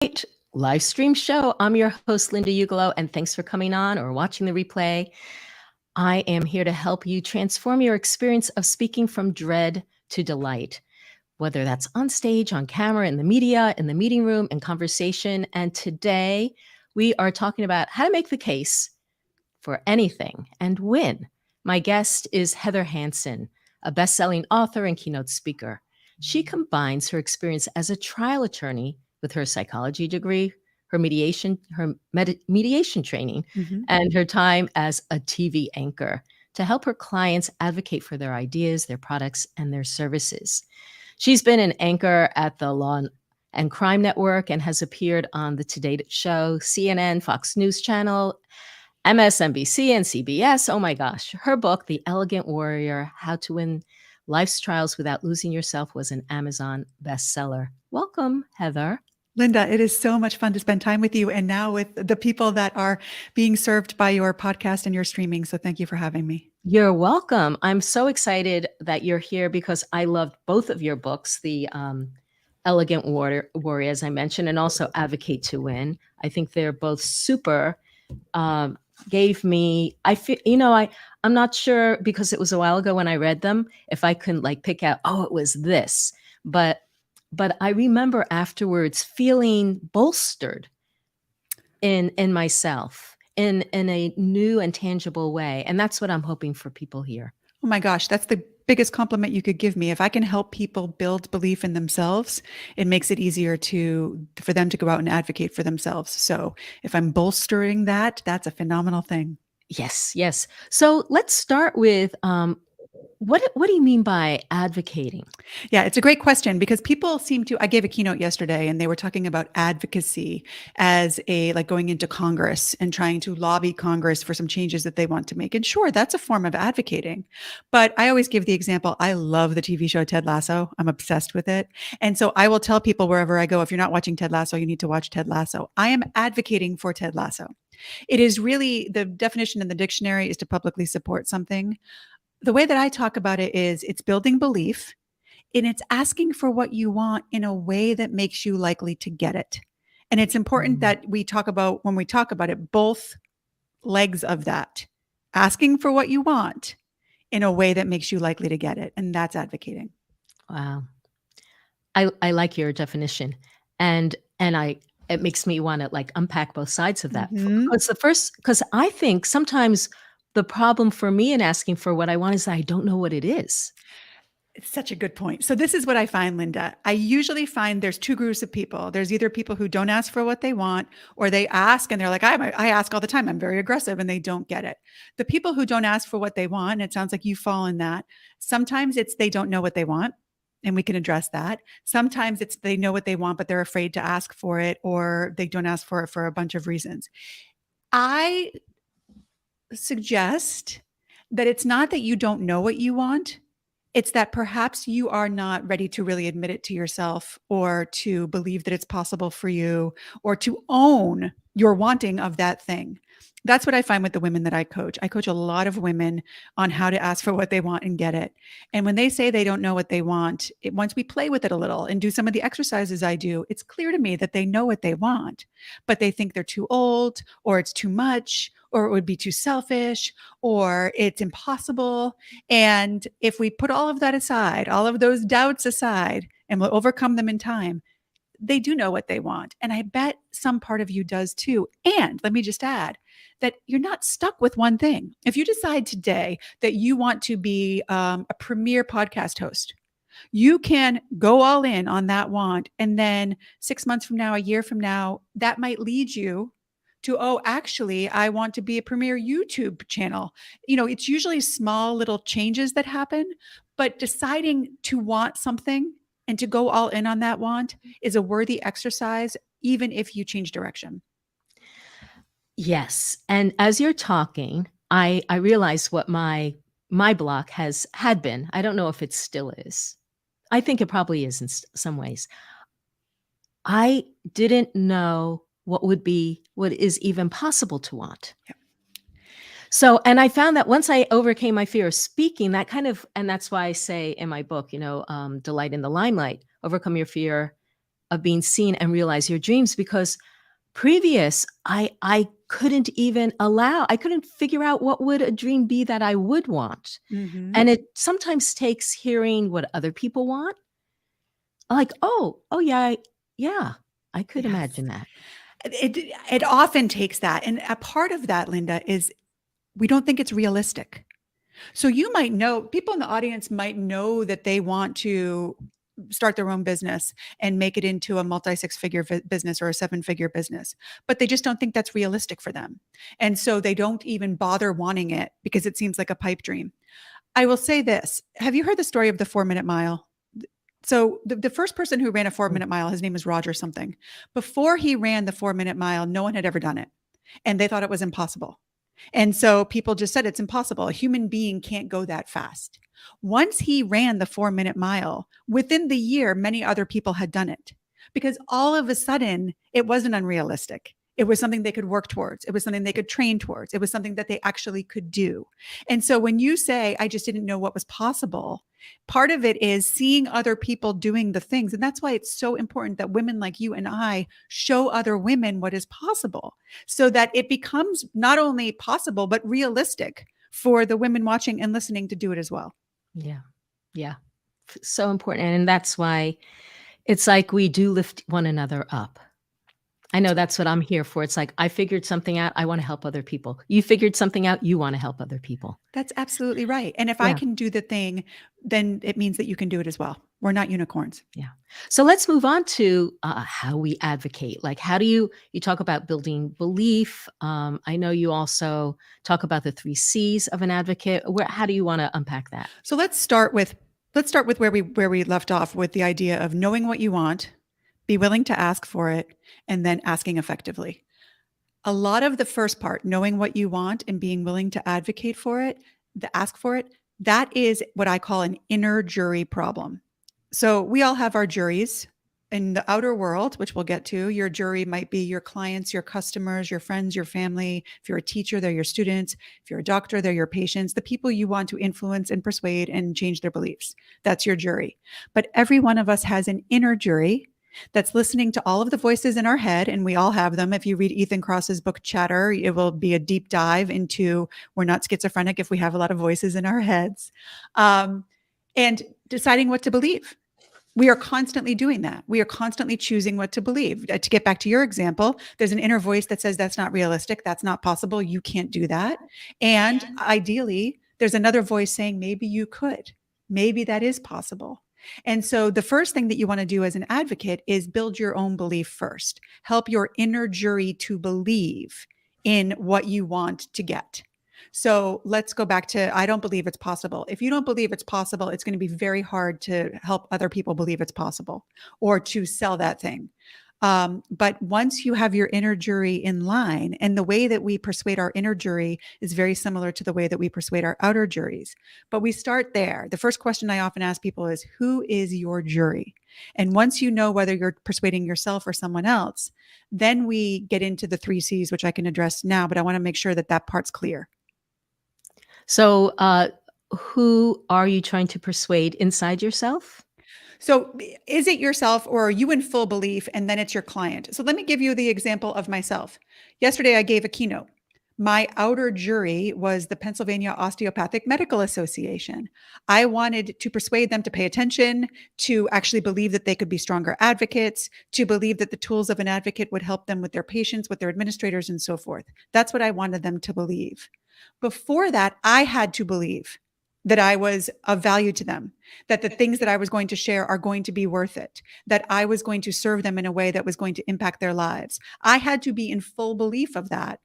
Limelight live stream show. I'm your host, Linda Ugolo, and thanks for coming on or watching the replay. I am here to help you transform your experience of speaking from dread to delight, whether that's on stage, on camera, in the media, in the meeting room, in conversation. And today we are talking about how to make the case for anything and win. My guest is Heather Hansen, a best-selling author and keynote speaker. She combines her experience as a trial attorney with her psychology degree, her mediation training, and her time as a TV anchor to help her clients advocate for their ideas, their products, and their services. She's been an anchor at the Law and Crime Network and has appeared on The Today Show, CNN, Fox News Channel, MSNBC, and CBS. Oh my gosh. Her book, The Elegant Warrior, How to Win Life's Trials Without Losing Yourself, was an Amazon bestseller. Welcome, Heather. Linda, it is so much fun to spend time with you and now with the people that are being served by your podcast and your streaming. So thank you for having me. You're welcome. I'm so excited that you're here because I loved both of your books, The Elegant Warrior, as I mentioned, and also Advocate to Win. I think they're both super. Gave me, I feel, I'm not sure because it was a while ago when I read them, if I couldn't pick out, oh, it was this, but I remember afterwards feeling bolstered in myself in a new and tangible way. And that's what I'm hoping for people here. Oh my gosh, that's the biggest compliment you could give me. If I can help people build belief in themselves, it makes it easier for them to go out and advocate for themselves. So if I'm bolstering that, that's a phenomenal thing. Yes. So let's start with what do you mean by advocating? Yeah, it's a great question because people I gave a keynote yesterday and they were talking about advocacy as going into Congress and trying to lobby Congress for some changes that they want to make. And sure, that's a form of advocating. But I always give the example, I love the TV show Ted Lasso. I'm obsessed with it. And so I will tell people wherever I go, if you're not watching Ted Lasso, you need to watch Ted Lasso. I am advocating for Ted Lasso. It is really, the definition in the dictionary is to publicly support something. The way that I talk about it is it's building belief and it's asking for what you want in a way that makes you likely to get it. And it's important that when we talk about it, both legs of that, asking for what you want in a way that makes you likely to get it. And that's advocating. Wow. I like your definition. And it makes me want to unpack both sides of that. Because I think sometimes the problem for me in asking for what I want is that I don't know what it is. It's such a good point. So this is what I find, Linda. I usually find there's two groups of people. There's either people who don't ask for what they want, or they ask and they're like, I ask all the time. I'm very aggressive, and they don't get it. The people who don't ask for what they want, and it sounds like you fall in that. Sometimes it's they don't know what they want, and we can address that. Sometimes it's they know what they want, but they're afraid to ask for it, or they don't ask for it for a bunch of reasons. I suggest that it's not that you don't know what you want. It's that perhaps you are not ready to really admit it to yourself or to believe that it's possible for you or to own your wanting of that thing. That's what I find with the women that I coach. I coach a lot of women on how to ask for what they want and get it. And when they say they don't know what they want, once we play with it a little and do some of the exercises I do, it's clear to me that they know what they want, but they think they're too old or it's too much or it would be too selfish or it's impossible. And if we put all of that aside, all of those doubts aside, and we'll overcome them in time, they do know what they want. And I bet some part of you does too. And let me just add that you're not stuck with one thing. If you decide today that you want to be a premier podcast host, you can go all in on that want. And then 6 months from now, a year from now, that might lead you to, oh, actually, I want to be a premier YouTube channel. It's usually small little changes that happen, but deciding to want something and to go all in on that want is a worthy exercise, even if you change direction. Yes. And as you're talking, I realize what my block had been. I don't know if it still is. I think it probably is in some ways. I didn't know what is even possible to want. Yeah. So, and I found that once I overcame my fear of speaking, and that's why I say in my book, delight in the limelight, overcome your fear of being seen and realize your dreams, because previous, I couldn't figure out what would a dream be that I would want. Mhm. And it sometimes takes hearing what other people want. Like, oh yeah, I could Yes. imagine that. It often takes that. And a part of that, Linda, is we don't think it's realistic. So you might know, people in the audience might know that they want to start their own business and make it into a multi-six-figure business or a seven-figure business, but they just don't think that's realistic for them. And so they don't even bother wanting it because it seems like a pipe dream. I will say this. Have you heard the story of the 4-minute mile? So the first person who ran a 4-minute mile, his name is Roger something. Before he ran the 4-minute mile, no one had ever done it. And they thought it was impossible. And so people just said it's impossible. A human being can't go that fast. Once he ran the 4-minute mile, within the year, many other people had done it because all of a sudden it wasn't unrealistic. It was something they could work towards. It was something they could train towards. It was something that they actually could do. And so when you say, I just didn't know what was possible, part of it is seeing other people doing the things. And that's why it's so important that women like you and I show other women what is possible so that it becomes not only possible, but realistic for the women watching and listening to do it as well. Yeah. Yeah. So important. And that's why it's like we do lift one another up. I know that's what I'm here for. It's like, I figured something out. I want to help other people. You figured something out. You want to help other people. That's absolutely right. And if I can do the thing, then it means that you can do it as well. We're not unicorns. Yeah. So let's move on to how we advocate. Like, how do you talk about building belief? I know you also talk about the 3 C's of an advocate. How do you want to unpack that? So let's start with where we left off with the idea of knowing what you want, be willing to ask for it, and then asking effectively. A lot of the first part, knowing what you want and being willing to advocate for it, ask for it, that is what I call an inner jury problem. So we all have our juries in the outer world, which we'll get to. Your jury might be your clients, your customers, your friends, your family. If you're a teacher, they're your students. If you're a doctor, they're your patients, the people you want to influence and persuade and change their beliefs. That's your jury. But every one of us has an inner jury that's listening to all of the voices in our head, and we all have them. If you read Ethan Kross's book, Chatter, it will be a deep dive into we're not schizophrenic if we have a lot of voices in our heads, and deciding what to believe. We are constantly doing that. We are constantly choosing what to believe. To get back to your example, there's an inner voice that says that's not realistic, that's not possible, you can't do that. And ideally, there's another voice saying maybe you could, maybe that is possible. And so the first thing that you want to do as an advocate is build your own belief first. Help your inner jury to believe in what you want to get. So let's go back to, I don't believe it's possible. If you don't believe it's possible, it's going to be very hard to help other people believe it's possible or to sell that thing. But once you have your inner jury in line, and the way that we persuade our inner jury is very similar to the way that we persuade our outer juries, but we start there. The first question I often ask people is, who is your jury? And once you know whether you're persuading yourself or someone else, then we get into the 3 C's, which I can address now, but I want to make sure that that part's clear. So who are you trying to persuade inside yourself? So is it yourself, or are you in full belief and then it's your client? So let me give you the example of myself. Yesterday, I gave a keynote. My outer jury was the Pennsylvania Osteopathic Medical Association. I wanted to persuade them to pay attention, to actually believe that they could be stronger advocates, to believe that the tools of an advocate would help them with their patients, with their administrators, and so forth. That's what I wanted them to believe. Before that, I had to believe that I was of value to them, that the things that I was going to share are going to be worth it, that I was going to serve them in a way that was going to impact their lives. I had to be in full belief of that,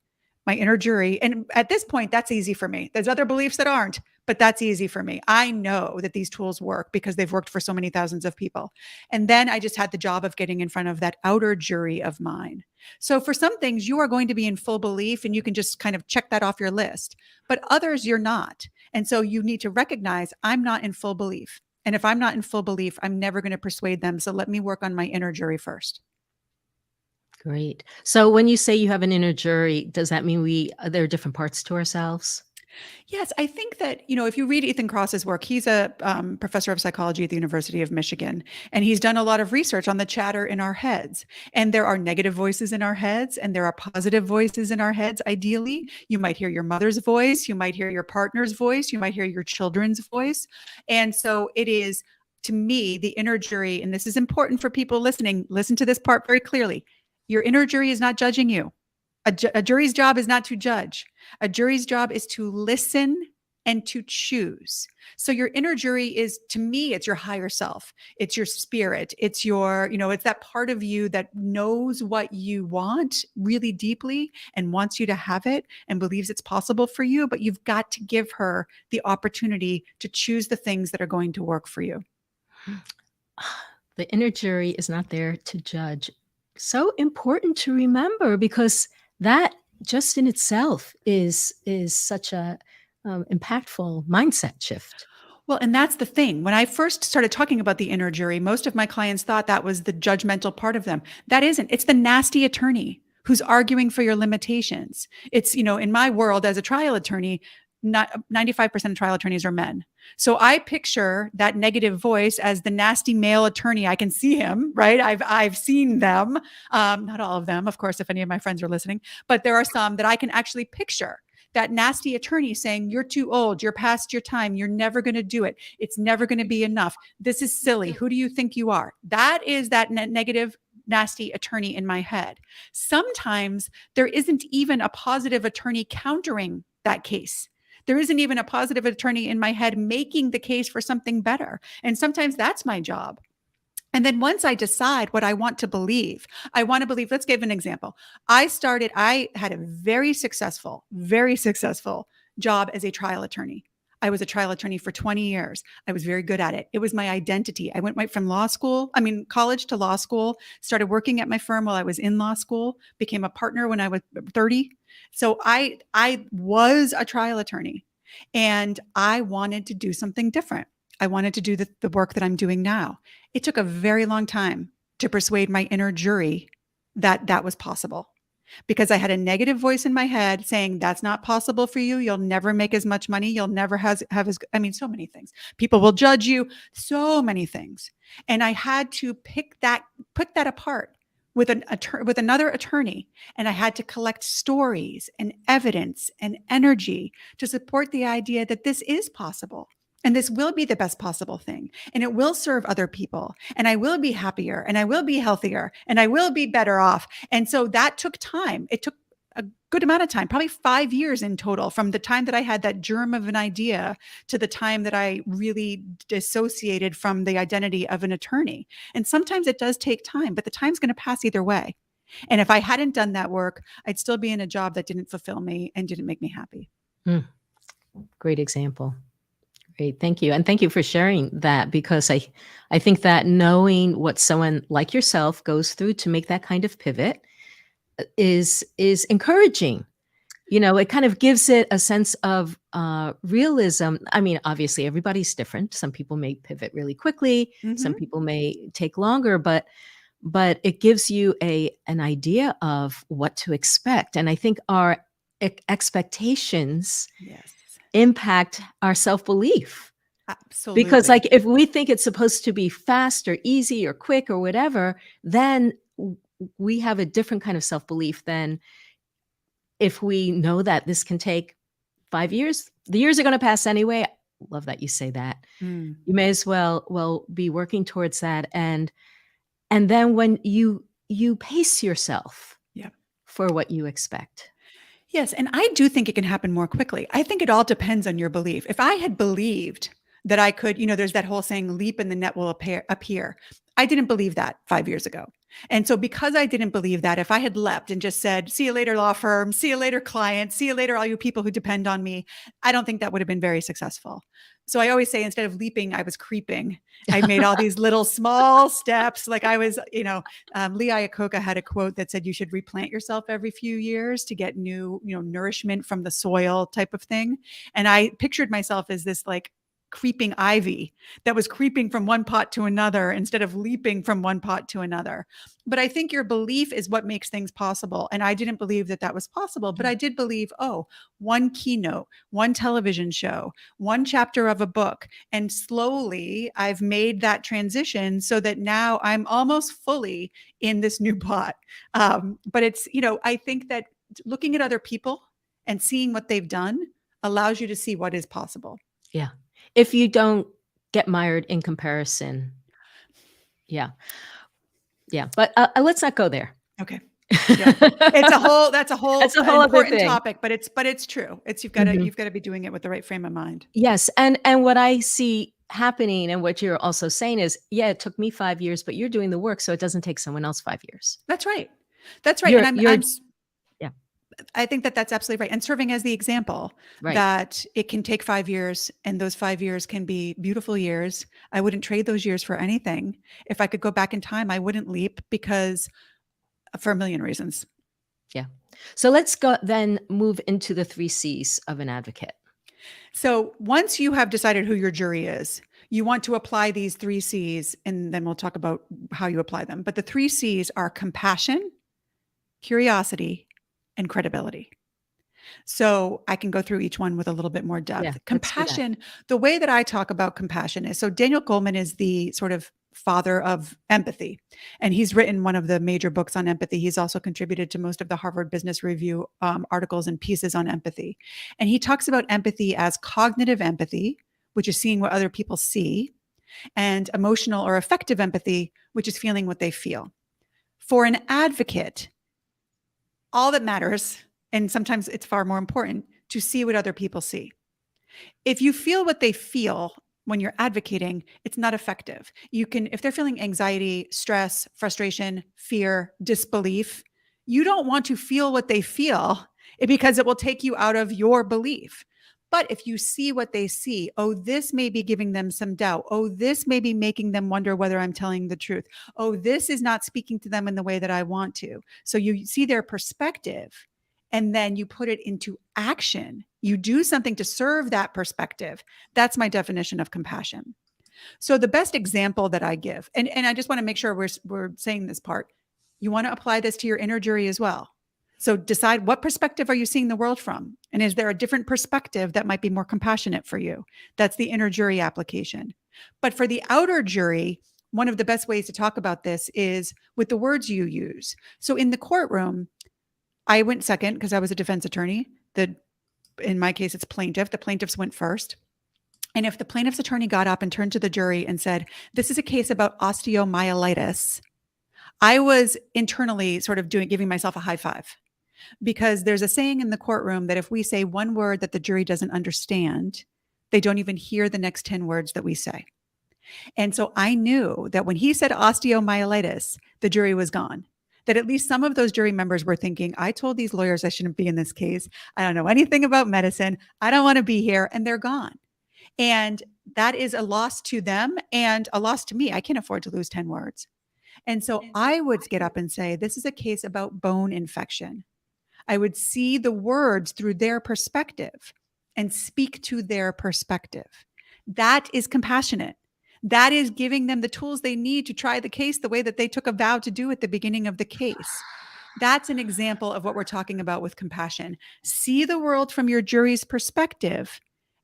my inner jury. And at this point, that's easy for me. There's other beliefs that aren't, but that's easy for me. I know that these tools work because they've worked for so many thousands of people. And then I just had the job of getting in front of that outer jury of mine. So for some things, you are going to be in full belief and you can just kind of check that off your list, but others you're not. And so you need to recognize I'm not in full belief. And if I'm not in full belief, I'm never going to persuade them. So let me work on my inner jury first. Great. So when you say you have an inner jury, does that mean there are different parts to ourselves? Yes, I think that, if you read Ethan Kross's work, he's a professor of psychology at the University of Michigan, and he's done a lot of research on the chatter in our heads. And there are negative voices in our heads, and there are positive voices in our heads. Ideally, you might hear your mother's voice, you might hear your partner's voice, you might hear your children's voice. And so it is, to me, the inner jury, and this is important for people listening, listen to this part very clearly. Your inner jury is not judging you. A jury's job is not to judge. A jury's job is to listen and to choose. So your inner jury is, to me, it's your higher self. It's your spirit. It's your, it's that part of you that knows what you want really deeply and wants you to have it and believes it's possible for you. But you've got to give her the opportunity to choose the things that are going to work for you. The inner jury is not there to judge. So important to remember, because that just in itself is such a impactful mindset shift. Well, and that's the thing. When I first started talking about the inner jury, most of my clients thought that was the judgmental part of them. That isn't. It's the nasty attorney who's arguing for your limitations. It's, in my world as a trial attorney, 95% of trial attorneys are men. So I picture that negative voice as the nasty male attorney. I can see him, right? I've seen them, not all of them, of course, if any of my friends are listening, but there are some that I can actually picture. That nasty attorney saying, you're too old, you're past your time, you're never going to do it. It's never going to be enough. This is silly. Who do you think you are? That is that negative, nasty attorney in my head. Sometimes there isn't even a positive attorney countering that case. There isn't even a positive attorney in my head making the case for something better. And sometimes that's my job. And then once I decide what I want to believe, let's give an example. I had a very successful job as a trial attorney. I was a trial attorney for 20 years. I was very good at it. It was my identity. I went right from college to law school, started working at my firm while I was in law school, became a partner when I was 30. So I was a trial attorney, and I wanted to do something different. I wanted to do the work that I'm doing now. It took a very long time to persuade my inner jury that that was possible, because I had a negative voice in my head saying, that's not possible for you. You'll never make as much money. You'll never have so many things. People will judge you, so many things. And I had to put that apart with another attorney. And I had to collect stories and evidence and energy to support the idea that this is possible. And this will be the best possible thing. And it will serve other people. And I will be happier, and I will be healthier, and I will be better off. And so that took time. It took a good amount of time, probably 5 years in total, from the time that I had that germ of an idea to the time that I really dissociated from the identity of an attorney. And sometimes it does take time, but the time's going to pass either way. And if I hadn't done that work, I'd still be in a job that didn't fulfill me and didn't make me happy. Great example. Great. Thank you. And thank you for sharing that, because I think that knowing what someone like yourself goes through to make that kind of pivot is encouraging. It kind of gives it a sense of realism. I mean, obviously everybody's different. Some people may pivot really quickly. Mm-hmm. Some people may take longer, but it gives you an idea of what to expect. And I think our expectations impact our self-belief. Absolutely. Because if we think it's supposed to be fast or easy or quick or whatever, then we have a different kind of self-belief than if we know that this can take 5 years. The years are going to pass anyway. Love that you say that. You may as well be working towards that. And then when you pace yourself for what you expect. Yes. And I do think it can happen more quickly. I think it all depends on your belief. If I had believed that I could, there's that whole saying, leap and the net will appear. I didn't believe that 5 years ago. And so because I didn't believe that, if I had leapt and just said, see you later, law firm, see you later, clients, see you later, all you people who depend on me, I don't think that would have been very successful. So I always say, instead of leaping, I was creeping. I made all these little small steps. Like I was, Lee Iacocca had a quote that said, you should replant yourself every few years to get new, nourishment from the soil type of thing. And I pictured myself as this creeping ivy that was creeping from one pot to another instead of leaping from one pot to another. But I think your belief is what makes things possible. And I didn't believe that that was possible, but I did believe, oh, one keynote, one television show, one chapter of a book. And slowly I've made that transition so that now I'm almost fully in this new pot. But it's, I think that looking at other people and seeing what they've done allows you to see what is possible. Yeah. If you don't get mired in comparison. Yeah. Yeah. But let's not go there. Okay. Yeah. That's a whole That's a whole other important thing. topic, but it's true. You've got to be doing it with the right frame of mind. Yes. And what I see happening and what you're also saying is, yeah, it took me 5 years, but you're doing the work, so it doesn't take someone else 5 years. That's right. That's right. And yeah. I think that that's absolutely right. And serving as the example that it can take 5 years, and those 5 years can be beautiful years. I wouldn't trade those years for anything. If I could go back in time, I wouldn't leap, because for a million reasons. Yeah. So let's then move into the 3 C's of an advocate. So once you have decided who your jury is, you want to apply these 3 C's, and then we'll talk about how you apply them. But the 3 C's are compassion, curiosity, and credibility. So I can go through each one with a little bit more depth. Yeah, compassion, the way that I talk about compassion is, so Daniel Goleman is the sort of father of empathy, and he's written one of the major books on empathy. He's also contributed to most of the Harvard Business Review articles and pieces on empathy. And he talks about empathy as cognitive empathy, which is seeing what other people see, and emotional or affective empathy, which is feeling what they feel. For an advocate, all that matters, and sometimes it's far more important, to see what other people see. If you feel what they feel when you're advocating, it's not effective. If they're feeling anxiety, stress, frustration, fear, disbelief, you don't want to feel what they feel, because it will take you out of your belief. But if you see what they see, oh, this may be giving them some doubt. Oh, this may be making them wonder whether I'm telling the truth. Oh, this is not speaking to them in the way that I want to. So you see their perspective, and then you put it into action. You do something to serve that perspective. That's my definition of compassion. So the best example that I give, and I just want to make sure we're saying this part, you want to apply this to your inner jury as well. So decide, what perspective are you seeing the world from? And is there a different perspective that might be more compassionate for you? That's the inner jury application. But for the outer jury, one of the best ways to talk about this is with the words you use. So in the courtroom, I went second because I was a defense attorney. In my case, it's plaintiff. The plaintiffs went first. And if the plaintiff's attorney got up and turned to the jury and said, this is a case about osteomyelitis, I was internally sort of giving myself a high five. Because there's a saying in the courtroom that if we say one word that the jury doesn't understand, they don't even hear the next 10 words that we say. And so I knew that when he said osteomyelitis, the jury was gone. That at least some of those jury members were thinking, I told these lawyers I shouldn't be in this case. I don't know anything about medicine. I don't want to be here. And they're gone. And that is a loss to them and a loss to me. I can't afford to lose 10 words. And so I would get up and say, this is a case about bone infection. I would see the words through their perspective and speak to their perspective. That is compassionate. That is giving them the tools they need to try the case the way that they took a vow to do at the beginning of the case. That's an example of what we're talking about with compassion. See the world from your jury's perspective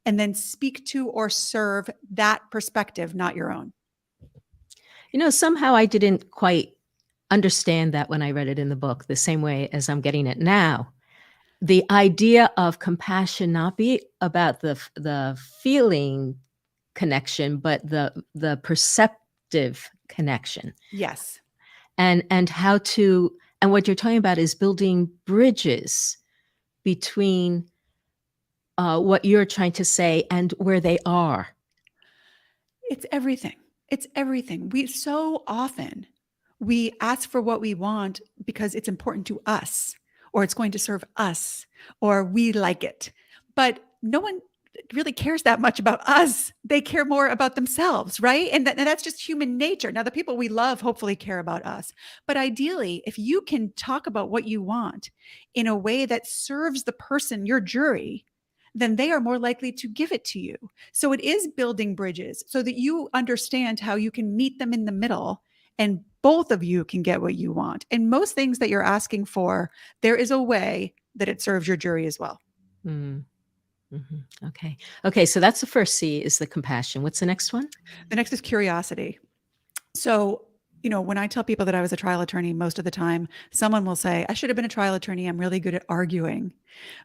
and then speak to or serve that perspective, not your own. Somehow I didn't quite understand that when I read it in the book, the same way as I'm getting it now. The idea of compassion not be about the feeling connection, but the perceptive connection. Yes. And what you're talking about is building bridges between what you're trying to say and where they are. It's everything. It's everything. We ask for what we want because it's important to us, or it's going to serve us, or we like it. But no one really cares that much about us. They care more about themselves, right? And that's just human nature. Now, the people we love hopefully care about us. But ideally, if you can talk about what you want in a way that serves the person, your jury, then they are more likely to give it to you. So it is building bridges so that you understand how you can meet them in the middle and both of you can get what you want. And most things that you're asking for, there is a way that it serves your jury as well. Okay. Okay. So that's the first C, is the compassion. What's the next one? The next is curiosity. So, when I tell people that I was a trial attorney, most of the time, someone will say, I should have been a trial attorney. I'm really good at arguing.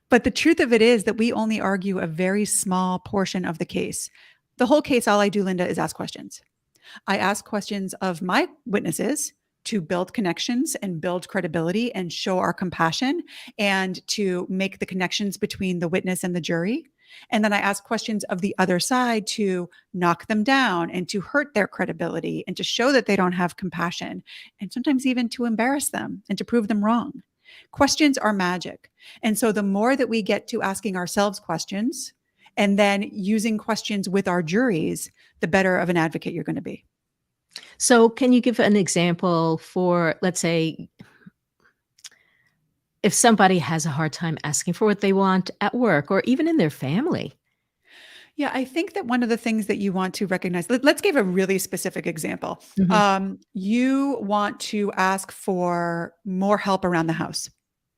But the truth of it is that we only argue a very small portion of the case. The whole case, all I do, Linda, is ask questions. I ask questions of my witnesses to build connections and build credibility and show our compassion and to make the connections between the witness and the jury. And then I ask questions of the other side to knock them down and to hurt their credibility and to show that they don't have compassion, and sometimes even to embarrass them and to prove them wrong. Questions are magic. And so the more that we get to asking ourselves questions and then using questions with our juries, the better of an advocate you're going to be. So can you give an example for, let's say, if somebody has a hard time asking for what they want at work or even in their family? Yeah, I think that one of the things that you want to recognize, let's give a really specific example. You want to ask for more help around the house,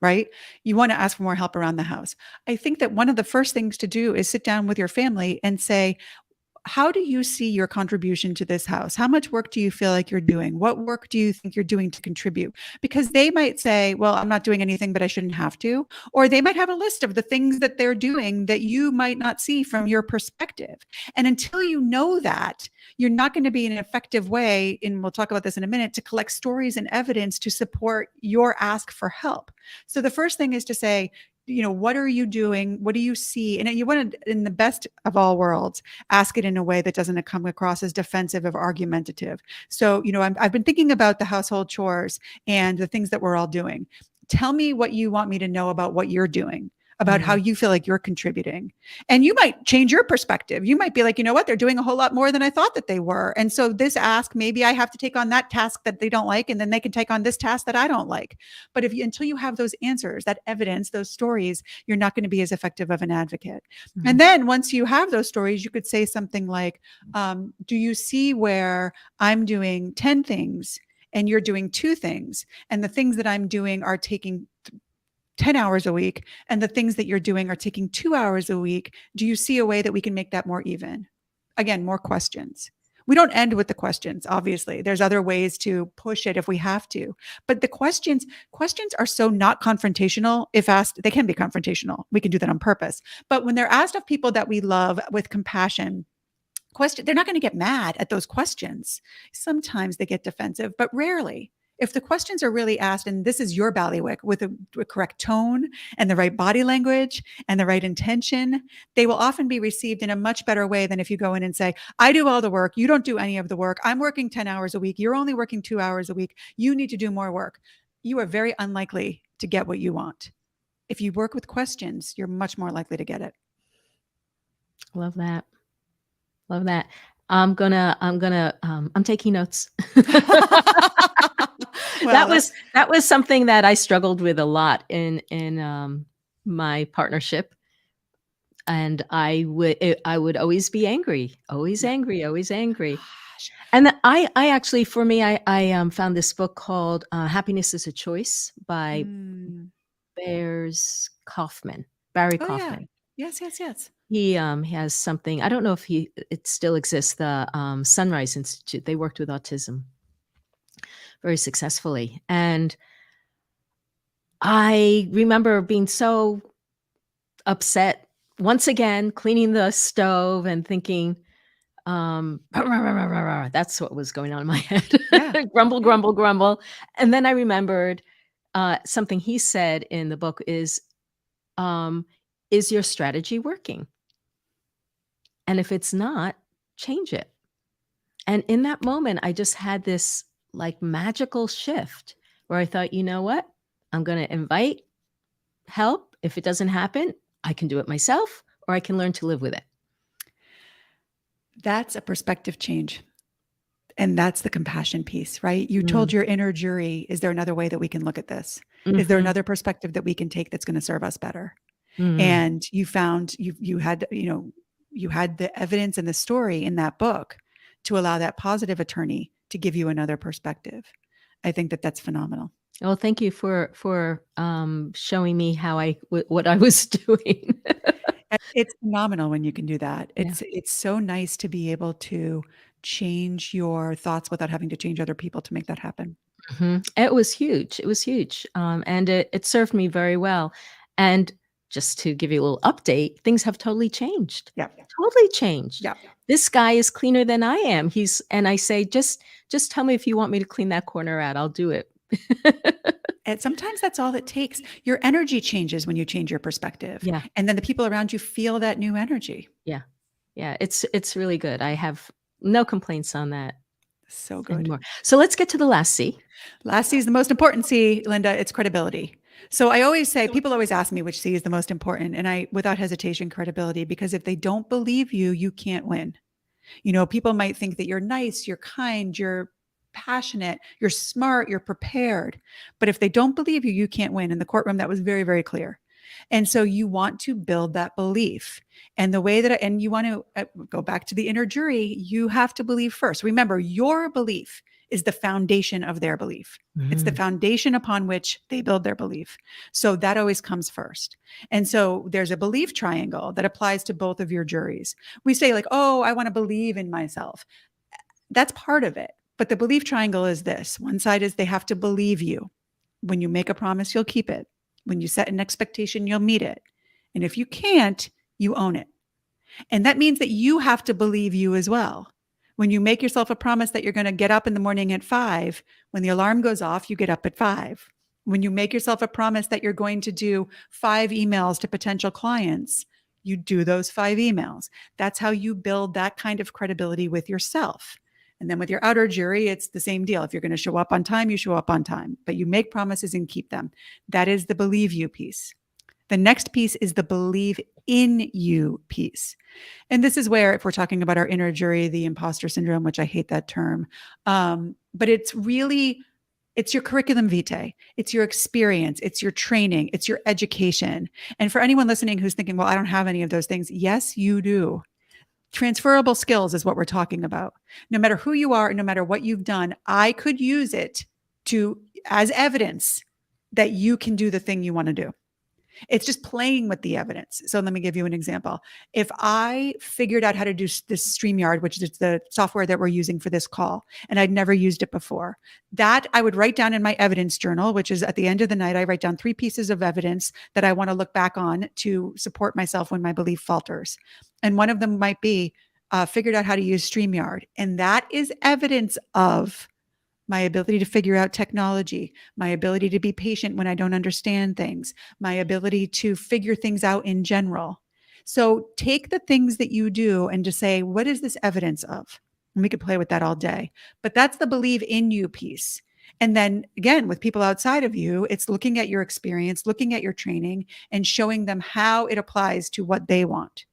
right? You want to ask for more help around the house. I think that one of the first things to do is sit down with your family and say, how do you see your contribution to this house? How much work do you feel like you're doing? What work do you think you're doing to contribute? Because they might say, well, I'm not doing anything, but I shouldn't have to. Or they might have a list of the things that they're doing that you might not see from your perspective. And until you know that, you're not going to be in an effective way, and we'll talk about this in a minute, to collect stories and evidence to support your ask for help. So the first thing is to say, what are you doing? What do you see? And you want to, in the best of all worlds, ask it in a way that doesn't come across as defensive or argumentative. So, I've been thinking about the household chores and the things that we're all doing. Tell me what you want me to know about what you're doing, about how you feel like you're contributing. And you might change your perspective. You might be like, you know what, they're doing a whole lot more than I thought that they were. And so this ask, maybe I have to take on that task that they don't like, and then they can take on this task that I don't like. But until you have those answers, that evidence, those stories, you're not going to be as effective of an advocate. And then once you have those stories, you could say something like, do you see where I'm doing 10 things and you're doing 2 things, and the things that I'm doing are taking 10 hours a week, and the things that you're doing are taking 2 hours a week. Do you see a way that we can make that more even? Again, more questions. We don't end with the questions, obviously. There's other ways to push it if we have to. But the questions are so not confrontational. If asked, they can be confrontational. We can do that on purpose. But when they're asked of people that we love with compassion, they're not going to get mad at those questions. Sometimes they get defensive, but rarely. If the questions are really asked, and this is your ballywick with a correct tone and the right body language and the right intention, they will often be received in a much better way than if you go in and say, I do all the work. You don't do any of the work. I'm working 10 hours a week. You're only working 2 hours a week. You need to do more work. You are very unlikely to get what you want. If you work with questions, you're much more likely to get it. Love that. Love that. I'm taking notes. Well, that was something that I struggled with a lot in my partnership, and I would always be angry, always angry. And I actually, for me, I found this book called Happiness is a Choice by Barry Kaufman. Yeah. Yes. He has something, I don't know if it still exists, the Sunrise Institute. They worked with autism very successfully. And I remember being so upset, once again, cleaning the stove and thinking, that's what was going on in my head. Yeah. Grumble. And then I remembered something he said in the book is your strategy working? And if it's not, change it. And in that moment, I just had this like magical shift where I thought, you know what? I'm going to invite help. If it doesn't happen, I can do it myself, or I can learn to live with it. That's a perspective change. And that's the compassion piece, right? You told your inner jury, is there another way that we can look at this? Is there another perspective that we can take that's going to serve us better? And you found you had, you had the evidence and the story in that book to allow that positive attorney to give you another perspective. I think that that's phenomenal. Well, thank you for showing me how what I was doing. It's phenomenal when you can do that. Yeah. It's so nice to be able to change your thoughts without having to change other people to make that happen. It was huge. It was huge. And it served me very well. And just to give you a little update, things have totally changed. Yeah. Totally changed. Yeah. This guy is cleaner than I am. And I say, just tell me if you want me to clean that corner out. I'll do it. And sometimes that's all it takes. Your energy changes when you change your perspective. Yeah. And then the people around you feel that new energy. Yeah. Yeah. It's really good. I have no complaints on that. So good. Anymore. So let's get to the last C. Last C is the most important C, Linda. It's credibility. So I always say, people always ask me which C is the most important. And I, without hesitation, credibility, because if they don't believe you, you can't win. People might think that you're nice, you're kind, you're passionate, you're smart, you're prepared. But if they don't believe you, you can't win. In the courtroom, that was very, very clear. And so you want to build that belief. And the way that, and you want to go back to the inner jury, you have to believe first. Remember, your belief is the foundation of their belief. It's the foundation upon which they build their belief. So that always comes first. And so there's a belief triangle that applies to both of your juries. We say like, oh, I want to believe in myself. That's part of it. But the belief triangle is this. One side is they have to believe you. When you make a promise, you'll keep it. When you set an expectation, you'll meet it. And if you can't, you own it. And that means that you have to believe you as well. When you make yourself a promise that you're going to get up in the morning at 5, when the alarm goes off, you get up at 5. When you make yourself a promise that you're going to do 5 emails to potential clients, you do those 5 emails. That's how you build that kind of credibility with yourself. And then with your outer jury, it's the same deal. If you're going to show up on time, you show up on time, but you make promises and keep them. That is the believe you piece. The next piece is the believe in you piece. And this is where, if we're talking about our inner jury, the imposter syndrome, which I hate that term, but it's really, it's your curriculum vitae. It's your experience. It's your training. It's your education. And for anyone listening who's thinking, well, I don't have any of those things. Yes, you do. Transferable skills is what we're talking about. No matter who you are, no matter what you've done, I could use it as evidence that you can do the thing you want to do. It's just playing with the evidence. So let me give you an example. If I figured out how to do this StreamYard, which is the software that we're using for this call, and I'd never used it before, that I would write down in my evidence journal, which is at the end of the night, I write down 3 pieces of evidence that I want to look back on to support myself when my belief falters. And one of them might be figured out how to use StreamYard. And that is evidence of my ability to figure out technology, my ability to be patient when I don't understand things, my ability to figure things out in general. So take the things that you do and just say, what is this evidence of? And we could play with that all day. But that's the believe in you piece. And then again, with people outside of you, it's looking at your experience, looking at your training, and showing them how it applies to what they want.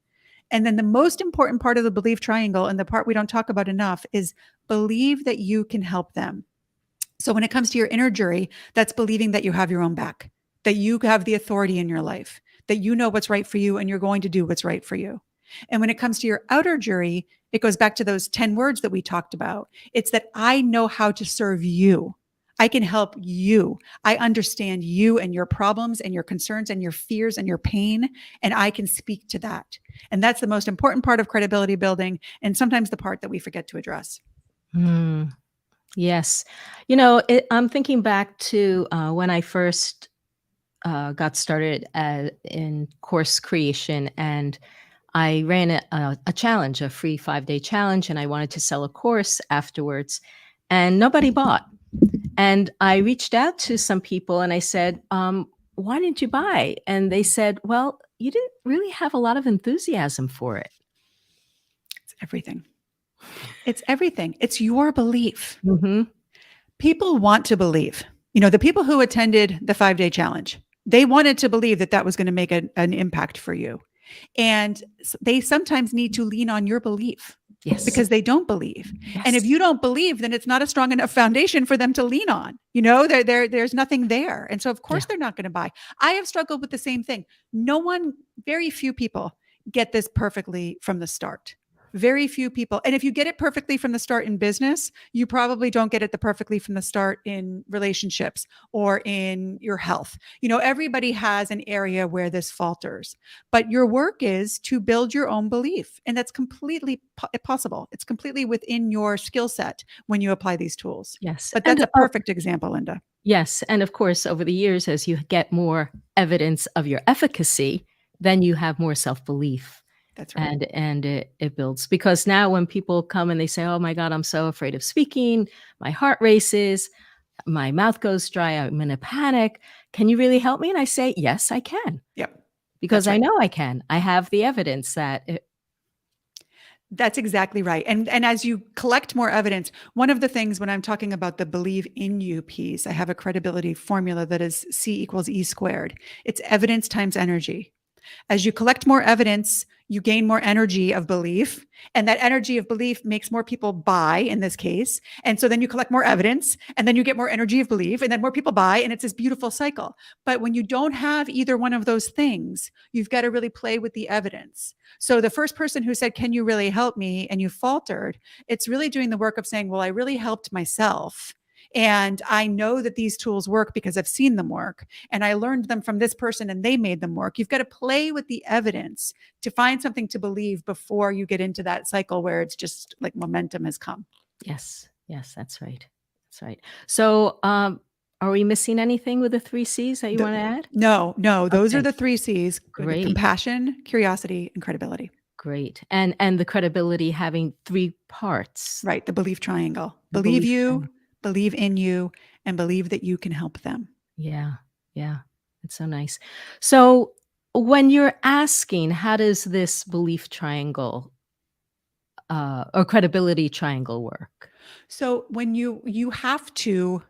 And then the most important part of the belief triangle, and the part we don't talk about enough, is believe that you can help them. So when it comes to your inner jury, that's believing that you have your own back, that you have the authority in your life, that you know what's right for you and you're going to do what's right for you. And when it comes to your outer jury, it goes back to those 10 words that we talked about. It's that I know how to serve you. I can help you. I understand you and your problems and your concerns and your fears and your pain, and I can speak to that. And that's the most important part of credibility building, and sometimes the part that we forget to address. Yes. I'm thinking back to when I first got started in course creation, and I ran a challenge, a free 5-day challenge, and I wanted to sell a course afterwards, and nobody bought. And I reached out to some people and I said, why didn't you buy? And they said, well, you didn't really have a lot of enthusiasm for it. It's everything. It's everything. It's your belief. Mm-hmm. People want to believe. The people who attended the 5-day challenge, they wanted to believe that that was going to make an impact for you. And they sometimes need to lean on your belief. Yes. Because they don't believe. Yes. And if you don't believe, then it's not a strong enough foundation for them to lean on. You know, there's nothing there. And so of course they're not going to buy. I have struggled with the same thing. Very few people get this perfectly from the start. Very few people. And if you get it perfectly from the start in business, you probably don't get it perfectly from the start in relationships or in your health. You know, everybody has an area where this falters, but your work is to build your own belief. And that's completely possible. It's completely within your skill set when you apply these tools. Yes. But that's a perfect example, Linda. Yes. And of course, over the years, as you get more evidence of your efficacy, then you have more self-belief. That's right. And it builds, because now when people come and they say, oh my God, I'm so afraid of speaking, my heart races, my mouth goes dry, I'm in a panic. Can you really help me? And I say, yes, I can. Yep. Because I know I can. I have the evidence that That's exactly right. And as you collect more evidence, one of the things when I'm talking about the believe in you piece, I have a credibility formula that is C equals E squared. It's evidence times energy. As you collect more evidence, you gain more energy of belief, and that energy of belief makes more people buy in this case. And so then you collect more evidence, and then you get more energy of belief, and then more people buy, and it's this beautiful cycle. But when you don't have either one of those things, you've got to really play with the evidence. So the first person who said, can you really help me? And you faltered, it's really doing the work of saying, well, I really helped myself. And I know that these tools work because I've seen them work, and I learned them from this person and they made them work. You've got to play with the evidence to find something to believe before you get into that cycle where it's just like momentum has come. Yes. Yes, that's right. That's right. So, are we missing anything with the 3 C's that you want to add? No. Those are the 3 C's. Great. Compassion, curiosity, and credibility. Great. And the credibility having 3 parts. Right. The belief triangle. Believe you, believe in you, and believe that you can help them. Yeah. Yeah. It's so nice. So when you're asking, how does this belief triangle or credibility triangle work? So when you have to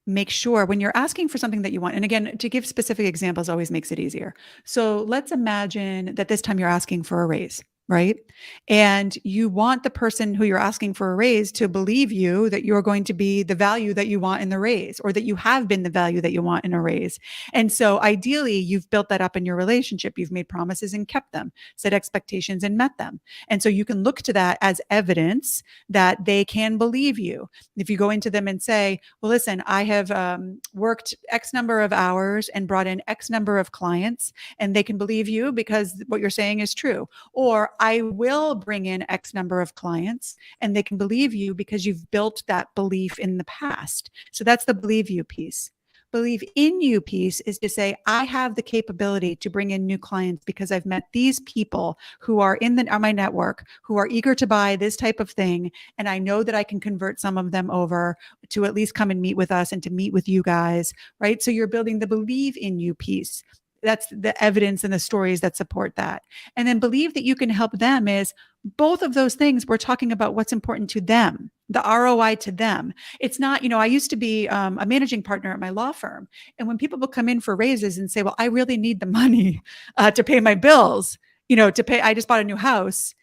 make sure when you're asking for something that you want, and again, to give specific examples always makes it easier. So let's imagine that this time you're asking for a raise, right? And you want the person who you're asking for a raise to believe you that you're going to be the value that you want in the raise, or that you have been the value that you want in a raise. And so ideally, you've built that up in your relationship. You've made promises and kept them, set expectations and met them. And so you can look to that as evidence that they can believe you. If you go into them and say, well, listen, I have worked X number of hours and brought in X number of clients, and they can believe you because what you're saying is true. Or I will bring in X number of clients, and they can believe you because you've built that belief in the past. So that's the believe you piece. Believe in you piece is to say, I have the capability to bring in new clients because I've met these people who are on my network, who are eager to buy this type of thing. And I know that I can convert some of them over to at least come and meet with us and to meet with you guys, right? So you're building the believe in you piece. That's the evidence and the stories that support that. And then believe that you can help them is both of those things. We're talking about what's important to them, the ROI to them. It's not, I used to be a managing partner at my law firm. And when people will come in for raises and say, well, I really need the money to pay my bills, I just bought a new house.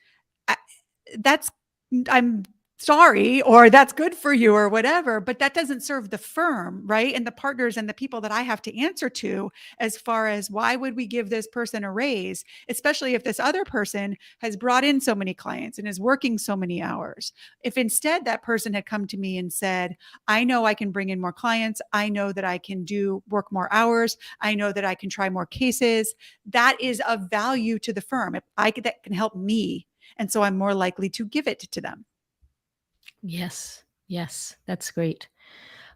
I'm sorry, or that's good for you or whatever, but that doesn't serve the firm, right? And the partners and the people that I have to answer to as far as why would we give this person a raise, especially if this other person has brought in so many clients and is working so many hours. If instead that person had come to me and said, I know I can bring in more clients. I know that I can work more hours. I know that I can try more cases. That is of value to the firm. That can help me. And so I'm more likely to give it to them. Yes. Yes. That's great.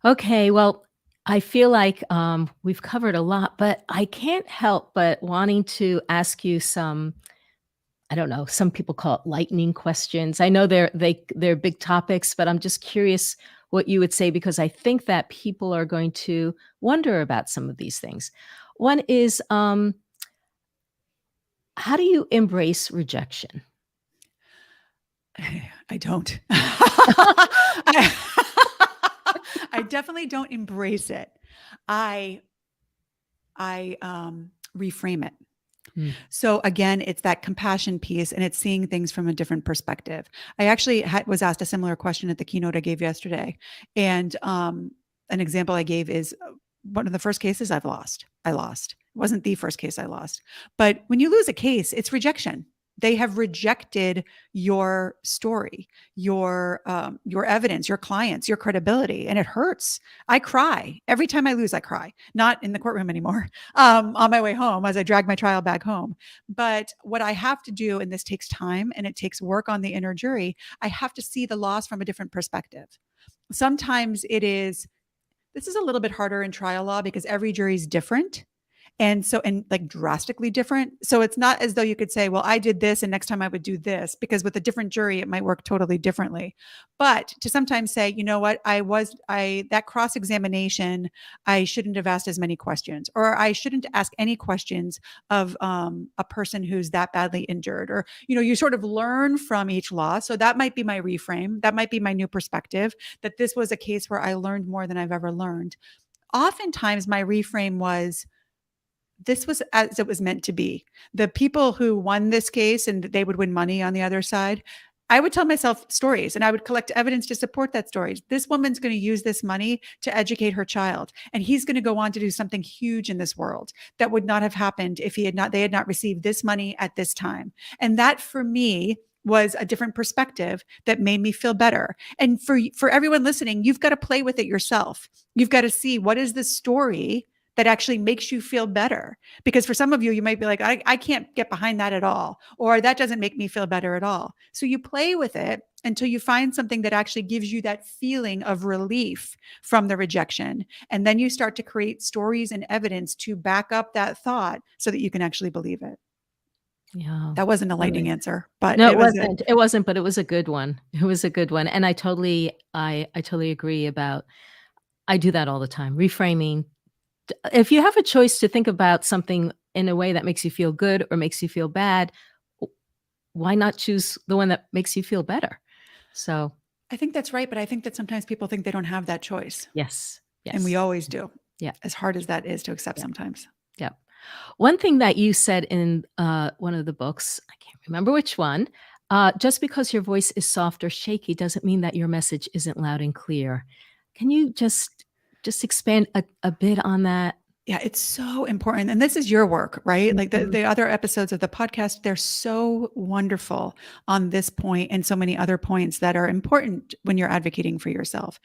Okay. Well, I feel like we've covered a lot, but I can't help but wanting to ask you some, I don't know, some people call it lightning questions. I know they're big topics, but I'm just curious what you would say, because I think that people are going to wonder about some of these things. One is, how do you embrace rejection? I don't. I definitely don't embrace it. I reframe it. Mm. So again, it's that compassion piece, and it's seeing things from a different perspective. I actually was asked a similar question at the keynote I gave yesterday. And an example I gave is one of the first cases I lost. It wasn't the first case I lost. But when you lose a case, it's rejection. They have rejected your story, your evidence, your clients, your credibility, and it hurts. I cry every time I lose. I cry, not in the courtroom anymore, on my way home as I drag my trial bag home. But what I have to do, and this takes time and it takes work on the inner jury, I have to see the loss from a different perspective. Sometimes this is a little bit harder in trial law because every jury is different. And like drastically different. So it's not as though you could say, well, I did this and next time I would do this, because with a different jury, it might work totally differently. But to sometimes say, you know what, that cross-examination, I shouldn't have asked as many questions, or I shouldn't ask any questions of a person who's that badly injured, or, you sort of learn from each loss. So that might be my reframe. That might be my new perspective, that this was a case where I learned more than I've ever learned. Oftentimes my reframe was, this was as it was meant to be. The people who won this case and they would win money on the other side, I would tell myself stories and I would collect evidence to support that story. This woman's going to use this money to educate her child, and he's going to go on to do something huge in this world that would not have happened if they had not received this money at this time. And that for me was a different perspective that made me feel better. And for everyone listening, you've got to play with it yourself. You've got to see, what is the story that actually makes you feel better? Because for some of you, you might be like, I can't get behind that at all, or that doesn't make me feel better at all. So you play with it until you find something that actually gives you that feeling of relief from the rejection. And then you start to create stories and evidence to back up that thought so that you can actually believe it. Yeah. That wasn't a lightning answer, but no, it wasn't, but it was a good one. It was a good one. And I totally agree about, I do that all the time. Reframing. If you have a choice to think about something in a way that makes you feel good or makes you feel bad, why not choose the one that makes you feel better? So I think that's right. But I think that sometimes people think they don't have that choice. Yes. And we always do. Yeah. As hard as that is to accept sometimes. Yeah. One thing that you said in one of the books, I can't remember which one, just because your voice is soft or shaky doesn't mean that your message isn't loud and clear. Can you just expand a bit on that? Yeah, it's so important. And this is your work, right? Like the other episodes of the podcast, they're so wonderful on this point and so many other points that are important when you're advocating for yourself.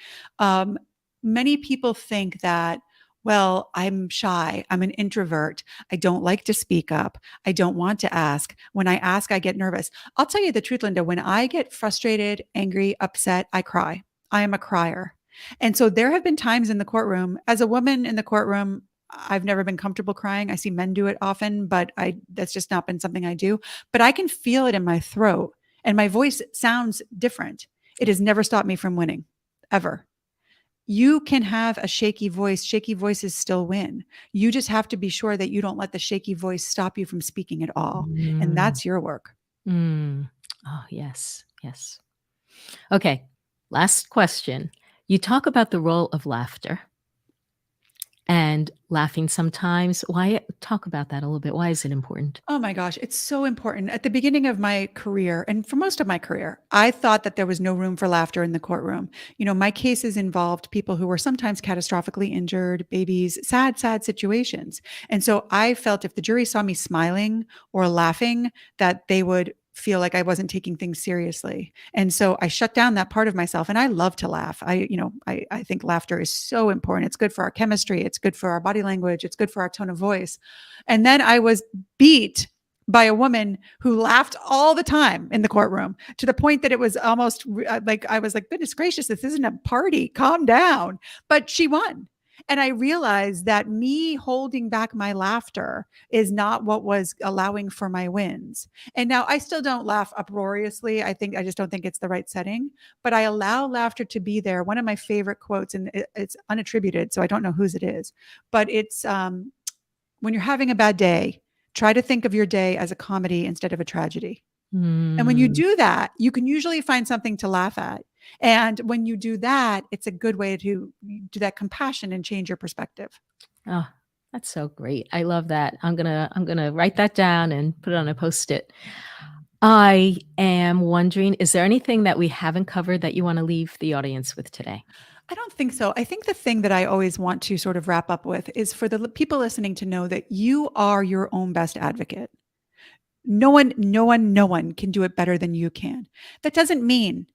Many people think that, well, I'm shy. I'm an introvert. I don't like to speak up. I don't want to ask. When I ask, I get nervous. I'll tell you the truth, Linda. When I get frustrated, angry, upset, I cry. I am a crier. And so there have been times in the courtroom, as a woman in the courtroom, I've never been comfortable crying. I see men do it often, but that's just not been something I do. But I can feel it in my throat and my voice sounds different. It has never stopped me from winning, ever. You can have a shaky voice. Shaky voices still win. You just have to be sure that you don't let the shaky voice stop you from speaking at all. And that's your work. Oh, yes. Yes. Okay. Last question. You talk about the role of laughter and laughing sometimes. Why? Talk about that a little bit. Why is it important? Oh my gosh, it's so important. At the beginning of my career, and for most of my career, I thought that there was no room for laughter in the courtroom. My cases involved people who were sometimes catastrophically injured, babies, sad situations. And so I felt if the jury saw me smiling or laughing, that they would feel like I wasn't taking things seriously. And so I shut down that part of myself, and I love to laugh. I think laughter is so important. It's good for our chemistry. It's good for our body language. It's good for our tone of voice. And then I was beat by a woman who laughed all the time in the courtroom, to the point that it was almost like, I was like, goodness gracious, this isn't a party. Calm down. But she won. And I realized that me holding back my laughter is not what was allowing for my wins. And now I still don't laugh uproariously. I just don't think it's the right setting, but I allow laughter to be there. One of my favorite quotes, and it's unattributed, so I don't know whose it is, but it's when you're having a bad day, try to think of your day as a comedy instead of a tragedy. And when you do that, you can usually find something to laugh at. And when you do that, it's a good way to do that compassion and change your perspective. Oh, That's so great. I love that. I'm gonna write that down and put it on a Post-it. I am wondering, is there anything that we haven't covered that you wanna leave the audience with today? I don't think so. I think the thing that I always want to sort of wrap up with is for the people listening to know that you are your own best advocate. No one can do it better than you can. That doesn't mean,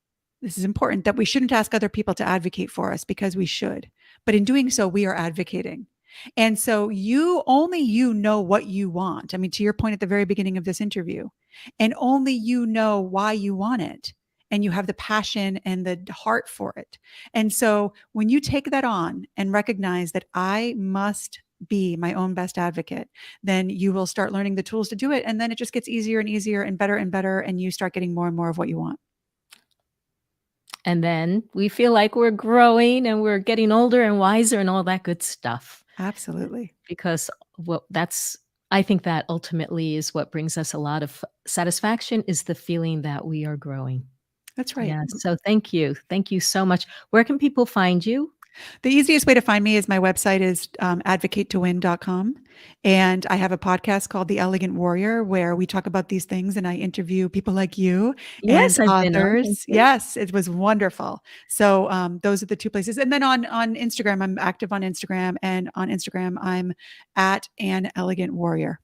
this is important, that we shouldn't ask other people to advocate for us, because we should. But in doing so, we are advocating. And so only you know what you want. I mean, to your point at the very beginning of this interview, and only you know why you want it. And you have the passion and the heart for it. And so when you take that on and recognize that I must be my own best advocate, then you will start learning the tools to do it. And then it just gets easier and easier and better. And you start getting more and more of what you want. And then we feel like we're growing and we're getting older and wiser and all that good stuff. Absolutely. Because I think that ultimately is what brings us a lot of satisfaction, is the feeling that we are growing. That's right. Yeah, so thank you. Thank you so much. Where can people find you? The easiest way to find me is my website is advocatetowin.com. And I have a podcast called The Elegant Warrior, where we talk about these things and I interview people like you and Yes, I've been on. Thank authors. you. Yes, it was wonderful. So those are the two places. And then on Instagram, I'm active on Instagram. And on Instagram, I'm at An Elegant Warrior.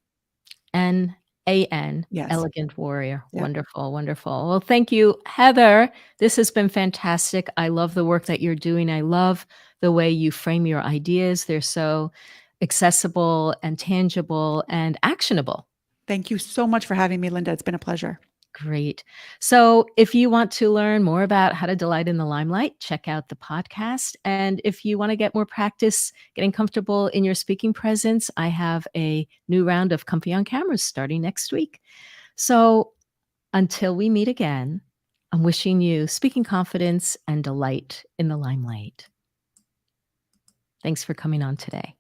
N-A-N, Yes. Elegant Warrior. Yep. Wonderful, wonderful. Well, thank you, Heather. This has been fantastic. I love the work that you're doing. I love the way you frame your ideas. They're so accessible and tangible and actionable. Thank you so much for having me, Linda. It's been a pleasure. Great. So if you want to learn more about how to delight in the limelight, check out the podcast. And if you want to get more practice getting comfortable in your speaking presence, I have a new round of Comfy on Cameras starting next week. So until we meet again, I'm wishing you speaking confidence and delight in the limelight. Thanks for coming on today.